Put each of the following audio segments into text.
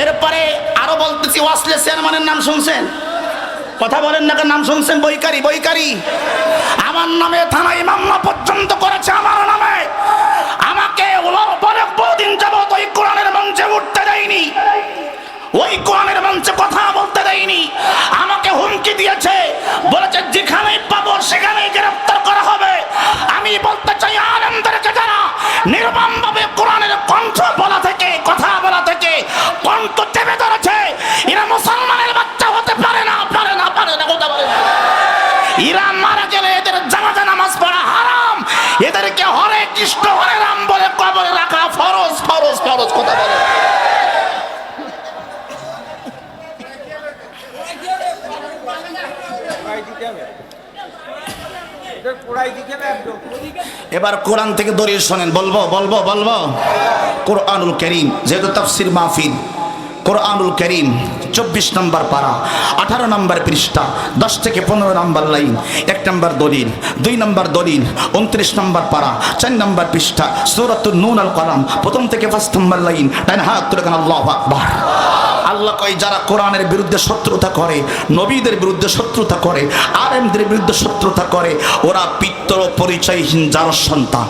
এরপরে আরো বলতেছি, ওয়াসলে চেয়ারম্যানের নাম শুনছেন? কথা বলেন না, নাম শুনছেন? বইকারি আমার নামে থানায় মামলা পর্যন্ত করেছে, আমার নামে। আমাকে অনেক বহুদিন যাবত ওই কোরআনের মঞ্চে উঠতে দেয়নি, ওই কোরআনের মঞ্চে কথা বলতে দেয়নি। আমাকে হুমকি দিয়েছে, বলেছে যেখানেই পাবো সেখানেই গ্রেফতার করা হবে। আমি বলতে চাই, আলেমদেরকে যারা নির্মমভাবে কোরআনের কণ্ঠ বলা থেকে, কথা বলা থেকে কণ্ঠ চেপে ধরেছে, এরা মুসলমানের বাচ্চা হতে পারে না, পারে না, পারে না, কথা বলে। এরা মারা গেলে এদের জানাজা নামাজ পড়া হারাম, এদেরকে হরে কৃষ্ণ হরে রাম বলে কবরে রাখা ফরজ, ফরজ, ফরজ, কথা বলে। এবার কোরআন থেকে দলিল শোনেন, বলবো কোরআনুল কারীম, যেহেতু তাফসীর মাহফিল, কোরআনুল কারীম 24 নম্বর পারা, 18 নম্বর পৃষ্ঠা, 10 থেকে 15 নম্বর লাইন, 1 নম্বর দলিল, 2 নম্বর দলিল, 29 নম্বর পারা, 4 নম্বর পৃষ্ঠা, সূরাতুন নূন আল কলাম, 1 থেকে 5 নম্বর লাইন। ডান হাত তুলে গান আল্লাহু আকবার। আল্লাহ কয়, যারা কোরআনের বিরুদ্ধে শত্রুতা করে, নবীদের বিরুদ্ধে শত্রুতা করে, আলেমদের বিরুদ্ধে শত্রুতা করে, ওরা পিতৃ পরিচয়হীন যার সন্তান।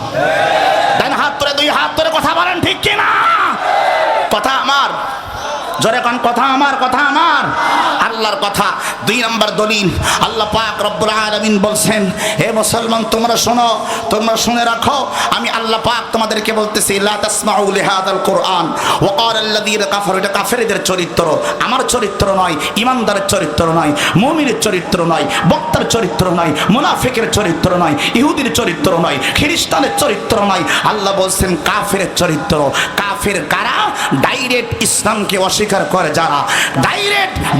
ডান হাত তুলে, 2 হাত তুলে কথা বলেন, ঠিক কি না? কথা আমার জোরে কোন, কথা আমার, কথা আমার, আল্লাহর কথা। 2 নম্বর দলিল, আল্লাহ পাক রব্বুল আলামিন বলছেন, হে মুসলমান তোমরা শোনো, তোমরা শুনে রাখো, আমি আল্লাহ পাক তোমাদেরকে বলতেছি, লা তাসমাউ লিহাদাল কোরআন ওয়া ক্বালা আল্লাযীনা কাফারু। এটা কাফেরদের চরিত্র, আমার চরিত্র নয়, ইমানদারের চরিত্র নয়, মুমিনের চরিত্র নয়, বক্তার চরিত্র নয়, মুনাফিকের চরিত্র নয়, ইহুদির চরিত্র নয়, খ্রিস্টানের চরিত্র নয়। আল্লাহ বলছেন কাফেরের চরিত্র। কাফের কারা? ডাইরেক্ট ইসলামকে অস্বীকার করে যারা,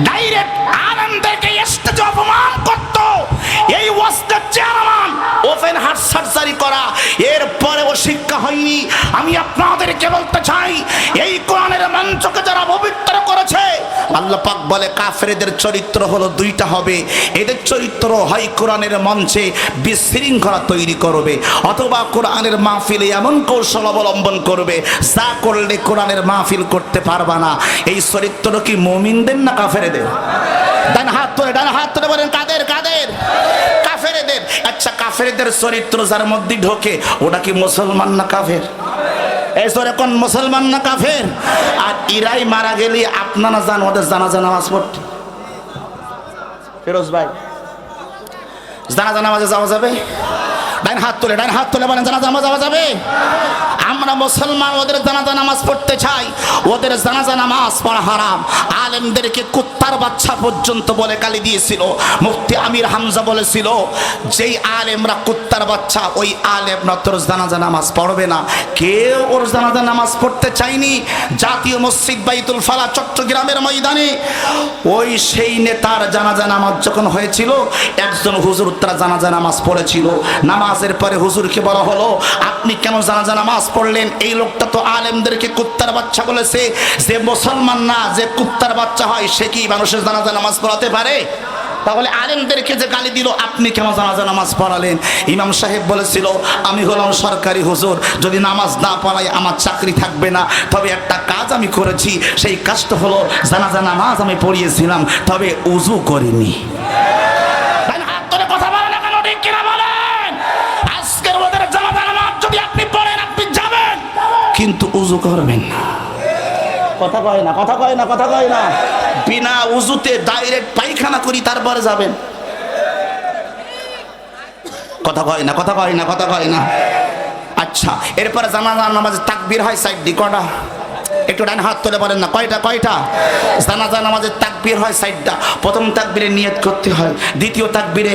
ডাইরেক্ট আলেমদেরকে স্টেজে অপমান করত। এই ওয়াসদের চেয়ারম্যান ওপেন হার্ট সার্জারি করা, এরপরেও শিক্ষা হয়নি। আমি আপনাদেরকে বলতে চাই, এই কোরআনের মঞ্চকে যারা পবিত্র করেছে, আল্লাহ পাক বলে কাফেরদের চরিত্র হলো 2টা হবে। এদের চরিত্র হয় কোরআনের মঞ্চে বিশৃঙ্খলা তৈরি করবে, অথবা কোরআনের মাহফিলে এমন কৌশল অবলম্বন করবে যা করলে কোরআনের মাহফিল করতে পারবা না। এই চরিত্র কি মুমিনদের না কাফেরদের? ডান হাত তুলে বলেন, কাদের? কাফেরদের। আচ্ছা, কাফেরদের চরিত্র যার মধ্যে ঢোকে, ওটা কি মুসলমান না কাফের? এই সরে কোন, মুসলমান না কাফের? আর ইরাই মারা গেলে আপনারা জান ওদের জানাজা নামাজ পড়তে? ফিরোজ ভাই, জানাজা নামাজে যাওয়া যাবে? ডান হাত তুলে বলেন, জানাজা নামাজ যাওয়া যাবে? আমরা মুসলমান ওদের জানাজা নামাজ পড়তে চাই, ওদের জানাজা নামাজ পড়া হারাম। আলেমদেরকে কুত্তার বাচ্চা পর্যন্ত বলে গালি দিয়েছিল। মুফতি আমির হামজা বলেছিল, যেই আলেমরা কুত্তার বাচ্চা, ওই আলেমরা তোর জানাজা নামাজ পড়বে না। কেউ ওর জানাজা নামাজ পড়তে চায়নি। জাতীয় মসজিদ বাইতুল ফালা চট্টগ্রামের ময়দানে ওই সেই নেতার জানাজা নামাজ যখন হয়েছিল, একজন হুজুর তার জানাজা নামাজ পড়েছিল। নামাজের পরে হুজুরকে বলা হলো, আপনি কেন জানাজা নামাজ পড়লেন? এই লোকটা তো আলেমদেরকে কুত্তার বাচ্চা বলেছে। যে মুসলমান না, যে কুত্তার বাচ্চা হয়, সে কি মানুষের জানাজা নামাজ পড়াতে পারে? তাহলে আলেমদেরকে যে গালি দিল, আপনি কেন জানাজা নামাজ পড়ালেন? ইমাম সাহেব বলেছিল, আমি হলাম সরকারি হুজুর, যদি নামাজ না পড়াই আমার চাকরি থাকবে না। তবে একটা কাজ আমি করেছি, সেই কাজটা হলো জানাজা নামাজ আমি পড়িয়েছিলাম, তবে উযু করিনি। কথা বলেন না কেন, ঠিক কিনা বলেন? আজকের ওদের জানাজা নামাজ যদি আপনি পড়েন, আপনি যাবেন, কিন্তু উযু করবেন না। কথা কয় না। বিনা উযুতে ডাইরেক্ট পায়খানা করি, তারপরে যাবেন। কথা কয় না। আচ্ছা, এরপরে জানাজা নামাজে তাকবীর হয় 4টি। কটা? একটু ডান হাত তুলে বলেন না, কয়টা? জানাজা নামাজের তাকবীর হয় 4টা। প্রথম তাকবীরে নিয়ত করতে হয়, দ্বিতীয় তাকবীরে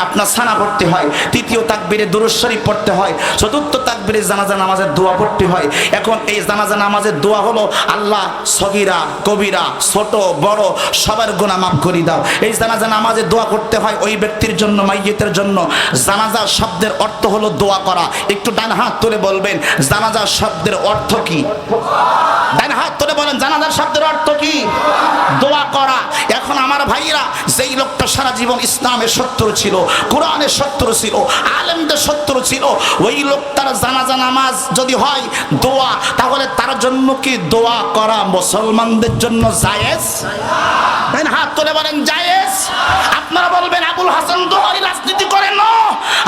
আপনার সানা পড়তে হয়, তৃতীয় তাকবীরে দুরূদ শরীফ পড়তে হয়, চতুর্থ তাকবীরে জানাজা নামাজের দোয়া পড়তে হয়। এখন এই জানাজা নামাজের দোয়া হলো, আল্লাহ সগীরা কবিরা ছোট বড় সবার গুনাহ মাফ করে দাও। এই জানাজা নামাজে দোয়া করতে হয় ওই ব্যক্তির জন্য, মাইয়িতের জন্য। জানাজা শব্দের অর্থ হলো দোয়া করা। একটু ডান হাত তুলে বলবেন, জানাজা শব্দের অর্থ কি? ডান হাত হাত তুলে বলেন জানাজার শব্দের অর্থ কি? দোয়া করা। এখন আমার ভাইরা, যেই লোকটা সারা জীবন ইসলামের শত্রু ছিল, কোরআনের শত্রু ছিল, আলেমদের শত্রু ছিল, ওই লোকটার জানাজা নামাজ যদি হয় দোয়া, তাহলে তার জন্য কি দোয়া করা মুসলমানদের জন্য জায়েজ? হাত তুলে বলেন জায়েজ। আপনারা বলবেন আবুল হাসান দোহারি রাজনীতি করে। না,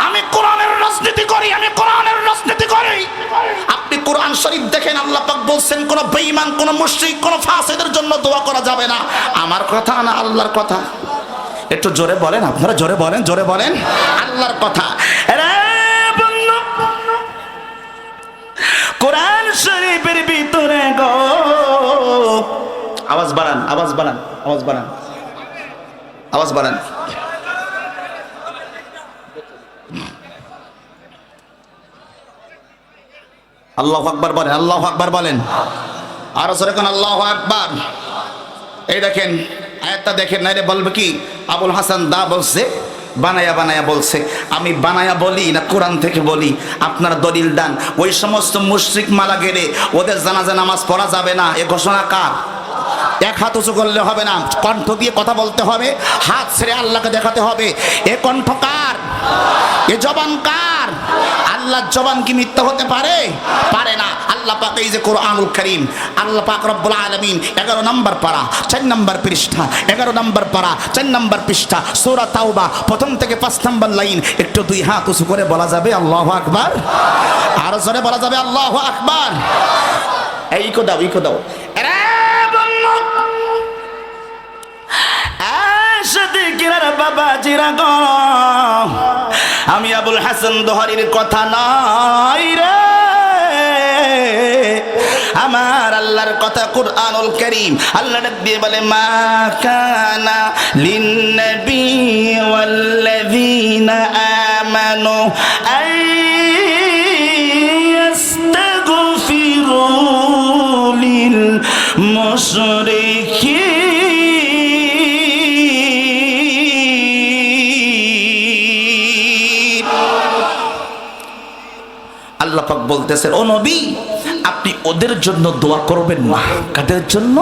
আমি কোরআনের রাজনীতি করি, আমি কোরআনের রাজনীতি করি। আপনি কোরআন শরীফ দেখেন, আল্লাহ পাক বলছেন কোন বেঈমান, কোন মুশরিক, কোন ফাসিদের জন্য দোয়া করা যাবে না। আমার কথা না আল্লাহর কথা? একটু জোরে বলেন, আপনারা জোরে বলেন, জোরে বলেন। আল্লাহর কথা। কোরআন শরীফের ভিতরে গো, আওয়াজ বাড়ান, আওয়াজ বাড়ান, আওয়াজ বাড়ান, আওয়াজ বাড়ান। আল্লাহু আকবার বলেন, আল্লাহু আকবার বলেন, আর জোরে কোন আল্লাহু আকবার। এই দেখেন আয়াতটা দেখেন, না রে বলবে কি আবুল হাসান দা বলছে বানায়া বানায়া বলছে। আমি বানায়া বলি না কোরআন থেকে বলি? আপনারা দলিল দেন। ওই সমস্ত মুশরিক মারা গেলে ওদের জানাজা নামাজ পড়া যাবে না, এ ঘোষণা কার? এক হাত উঁচু করলে হবে না, কণ্ঠ দিয়ে কথা বলতে হবে, হাত ছেড়ে আল্লাহকে দেখাতে হবে। এ কণ্ঠ কার? এ জবান কার? আল্লাহর জবান কি মিথ্যা হতে পারে? পারে না। আল্লাহ পাক এই যে কোরআনুল কারীম, আল্লাহ পাক রব্বুল আলামিন 11 নম্বর পারা 4 নম্বর পৃষ্ঠা, 11 নম্বর পারা 4 নম্বর পৃষ্ঠা, সূরা তাওবা প্রথম থেকে 5 নম্বর লাইন। একটু দুই হাত উঁচু করে বলা যাবে আল্লাহু আকবার? আর জোরে বলা যাবে আল্লাহু আকবার? এই ইকো দাও, ইকো দাও। বাবাজিরা গো, আমি আবুল হাসান দোহারির কথা নয় রে, আমার আল্লাহর কথা কুরআনুল কারীম। আল্লাহ দিয়ে বলে মা কানা লিন্নবী ওয়াল্লাযীনা আমানু আইয়াস্তাগফিরু লিল মুশরিকিন। আল্লাহ পাক বলতেছেন ও নবী, আপনি ওদের জন্য দোয়া করবেন না। কাদের জন্য?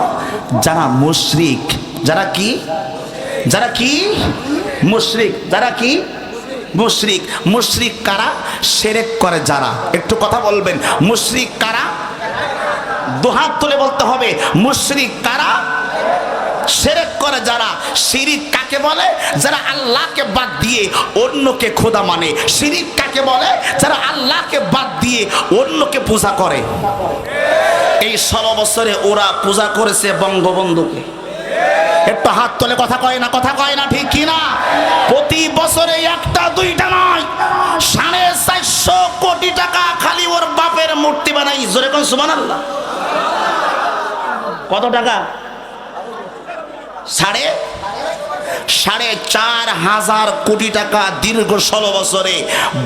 যারা মুশরিক। যারা কি? যারা কি? মুশরিক। যারা কি? মুশরিক। মুশরিক কারা? শিরক করে যারা। একটু কথা বলবেন, মুশরিক কারা? দুহাত তুলে বলতে হবে, মুশরিক কারা? শিরক করে যারা। শিরিক কাকে বলে? যারা আল্লাহকে বাদ দিয়ে অন্যকে খোদা মানে। শিরিক কাকে বলে? যারা আল্লাহকে বাদ দিয়ে অন্যকে পূজা করে। এই 16 বছরে ওরা পূজা করেছে বঙ্গবন্ধুকে। একটু হাত তোলে, কথা কয় না, কথা কয় না, ঠিক কি না? প্রতি বছরে একটা দুইটা নয়, 450 কোটি টাকা খালি ওর বাপের মূর্তি বানাই। জোরে কোন সুবহানাল্লাহ। কত টাকা? 4.5 কোটি টাকা দীর্ঘ 16 বছরে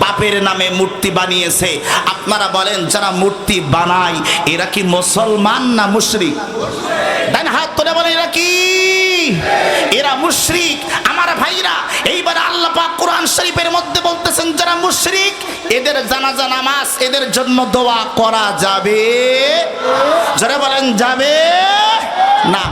বাপের নামে মূর্তি বানিয়েছে। আপনারা বলেন যারা মূর্তি বানায় এরা কি মুসলমান না মুশরিক? দেন হাত তুলে বলেন এরা কি? এরা মুশরিক। আমার ভাইরা, এইবার আল্লাহ পাক কোরআন শরীফের মধ্যে বলতেছেন যারা মুশরিক এদের জানাজা নামাজ, এদের জন্য দোয়া করা যাবে? যারা বলেন যাবে না।